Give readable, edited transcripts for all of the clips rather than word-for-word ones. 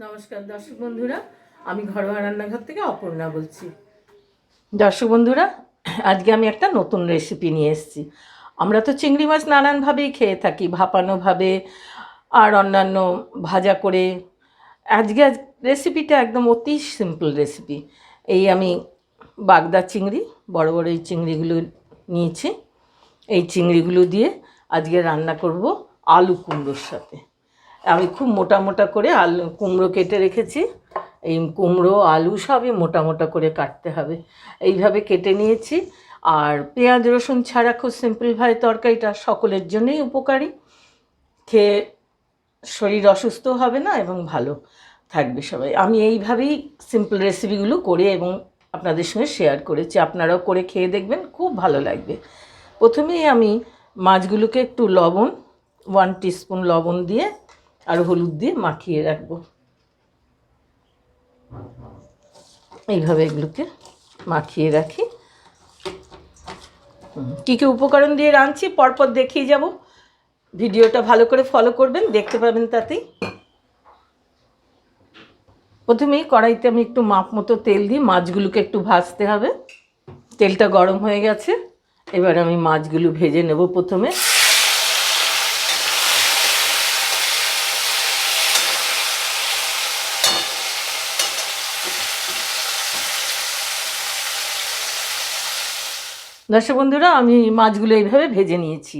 নমস্কার দর্শক বন্ধুরা, আমি ঘরোয়া রান্নাঘর থেকে অপর্ণা বলছি। দর্শক বন্ধুরা, আজকে আমি একটা নতুন রেসিপি নিয়ে এসেছি। আমরা তো চিংড়ি মাছ নানানভাবেই খেয়ে থাকি, ভাপানোভাবে আর অন্যান্য ভাজা করে। আজকে রেসিপিটা একদম অতি সিম্পল রেসিপি। এই আমি বাগদা চিংড়ি, বড় বড় এই চিংড়িগুলো নিয়েছি। এই চিংড়িগুলো দিয়ে আজকে রান্না করব আলু কুমড়োর সাথে। আমি খুব মোটা মোটা করে আলু কুমড়ো কেটে রেখেছি। এই কুমড়ো আলু সবই মোটা মোটা করে কাটতে হবে, এইভাবে কেটে নিয়েছি। আর পেঁয়াজ রসুন ছাড়া খুব সিম্পলভাবে তরকারিটা সকলের জন্যই উপকারী, খেয়ে শরীর অসুস্থ হবে না এবং ভালো থাকবে সবাই। আমি এইভাবেই সিম্পল রেসিপিগুলো করে এবং আপনাদের সঙ্গে শেয়ার করেছি, আপনারাও করে খেয়ে দেখবেন, খুব ভালো লাগবে। প্রথমেই আমি মাছগুলোকে একটু লবণ 1 টিস্পুন লবণ দিয়ে আর হলুদ দিয়ে মাখিয়ে রাখবো। এইভাবে এগুলোকে মাখিয়ে রাখি। কী কী উপকরণ দিয়ে রাঁধছি পরপর দেখিয়ে যাব। ভিডিওটা ভালো করে ফলো করবেন, দেখতে পাবেন তাতেই। প্রথমেই কড়াইতে আমি একটু মাপ মতো তেল দিই, মাছগুলোকে একটু ভাজতে হবে। তেলটা গরম হয়ে গেছে, এবার আমি মাছগুলো ভেজে নেব। প্রথমে দর্শক বন্ধুরা, আমি মাছগুলো এইভাবে ভেজে নিয়েছি।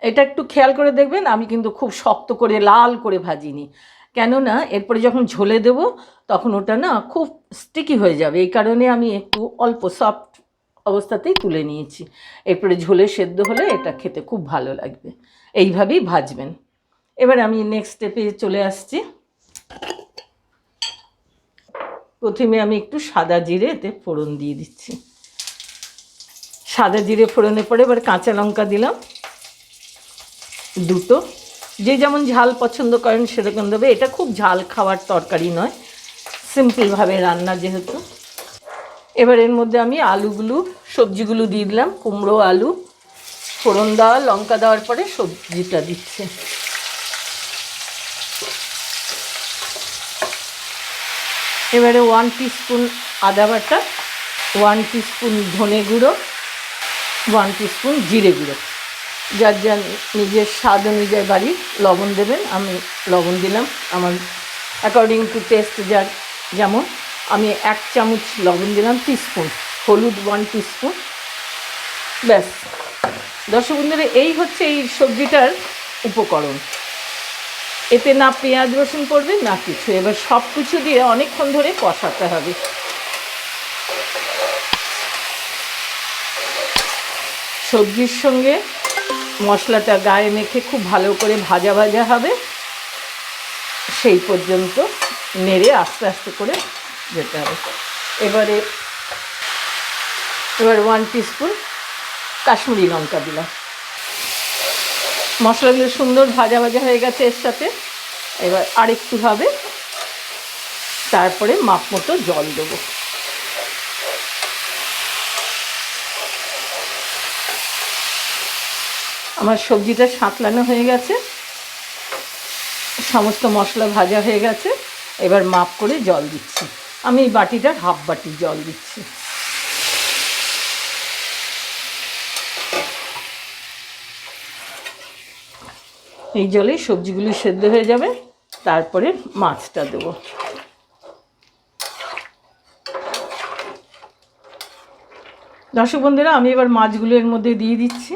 এটা একটু খেয়াল করে দেখবেন, আমি কিন্তু খুব শক্ত করে লাল করে ভাজিনি, কেননা এরপরে যখন ঝোলে দেব তখন ওটা না খুব স্টিকি হয়ে যাবে। এই কারণে আমি একটু অল্প সফট অবস্থাতেই তুলে নিয়েছি। এরপরে ঝোলে সেদ্ধ হলে এটা খেতে খুব ভালো লাগবে। এইভাবেই ভাজবেন। এবার আমি নেক্সট স্টেপে চলে আসছি। প্রথমে আমি একটু সাদা জিরে এতে ফোড়ন দিয়ে দিচ্ছি। সাদা জিরে ফোড়নের পরে এবার কাঁচা লঙ্কা দিলাম 2টো। যে যেমন ঝাল পছন্দ করেন সেরকম দেবে। এটা খুব ঝাল খাওয়ার তরকারি নয়, সিম্পলভাবে রান্না যেহেতু। এবার এর মধ্যে আমি আলুগুলো সবজিগুলো দিয়ে দিলাম। কুমড়ো আলু ফোড়ন দেওয়া লঙ্কা দেওয়ার পরে সবজিটা দিচ্ছি। এবারে 1 টিস্পুন আদা বাটা, 1 টিস্পুন ধনে গুঁড়ো, 1 টিস্পুন জিরে গুঁড়ো। যার যার নিজের স্বাদ অনুযায়ী বাড়ির লবণ দেবেন। আমি লবণ দিলাম আমার অ্যাকর্ডিং টু টেস্ট, যার যেমন। আমি 1 চামচ লবণ দিলাম, টিস্পুন হলুদ 1 টিস্পুন। ব্যাস দর্শক বন্ধুরা, এই হচ্ছে এই সবজিটার উপকরণ। এতে না পেঁয়াজ রসুন পড়বে না কিছু। এবার সব কিছু দিয়ে অনেকক্ষণ ধরে কষাতে হবে। সবজির সঙ্গে মশলাটা গায়ে মেখে খুব ভালো করে ভাজা ভাজা হবে, সেই পর্যন্ত নেড়ে আস্তে আস্তে করে যেতে হবে। এবার 1 টিস্পুন কাশ্মীরি লঙ্কা দিলাম। মশলাগুলো সুন্দর ভাজা ভাজা হয়ে গেছে এর সাথে। এবার আরেকটু হবে, তারপরে মাপ মতো জল দেবো। আমার সবজিটা সাঁতলানো হয়ে গেছে, সমস্ত মশলা ভাজা হয়ে গেছে। এবার মাপ করে জল দিচ্ছি। আমি এই বাটিটার হাফ বাটি জল দিচ্ছি। এই জলে সবজিগুলি সেদ্ধ হয়ে যাবে, তারপরে মাছটা দেব। দর্শক বন্ধুরা, আমি এবার মাছগুলো এর মধ্যে দিয়ে দিচ্ছি।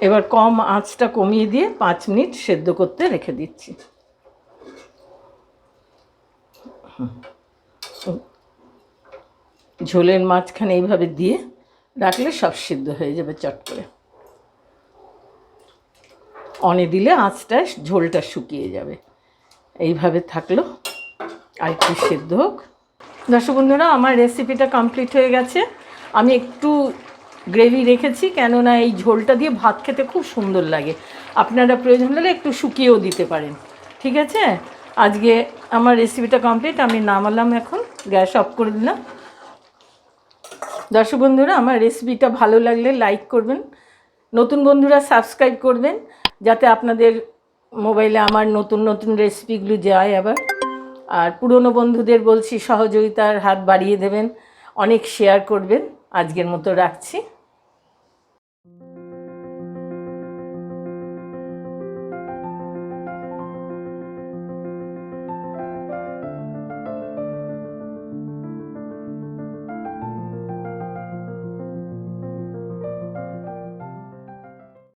এবার কম আঁচটা কমিয়ে দিয়ে 5 মিনিট সেদ্ধ করতে রেখে দিচ্ছি। ঝোলের মাঝখানে এইভাবে দিয়ে রাখলে সব সিদ্ধ হয়ে যাবে চট করে। অনে দিলে আঁচটা ঝোলটা শুকিয়ে যাবে। এইভাবে থাকলো, আর একটু সেদ্ধ হোক। দর্শক বন্ধুরা, আমার রেসিপিটা কমপ্লিট হয়ে গেছে। আমি একটু গ্রেভি রেখেছি, কেননা এই ঝোলটা দিয়ে ভাত খেতে খুব সুন্দর লাগে। আপনারা প্রয়োজন হলে একটু শুকিয়েও দিতে পারেন। ঠিক আছে, আজকে আমার রেসিপিটা কমপ্লিট। আমি নামালাম, এখন গ্যাস অফ করে দিলাম। দর্শক বন্ধুরা, আমার রেসিপিটা ভালো লাগলে লাইক করবেন, নতুন বন্ধুরা সাবস্ক্রাইব করবেন, যাতে আপনাদের মোবাইলে আমার নতুন নতুন রেসিপিগুলো যায় আবার। আর পুরনো বন্ধুদের বলছি সহযোগিতার হাত বাড়িয়ে দেবেন, অনেক শেয়ার করবেন। আজকের মতো রাখছি।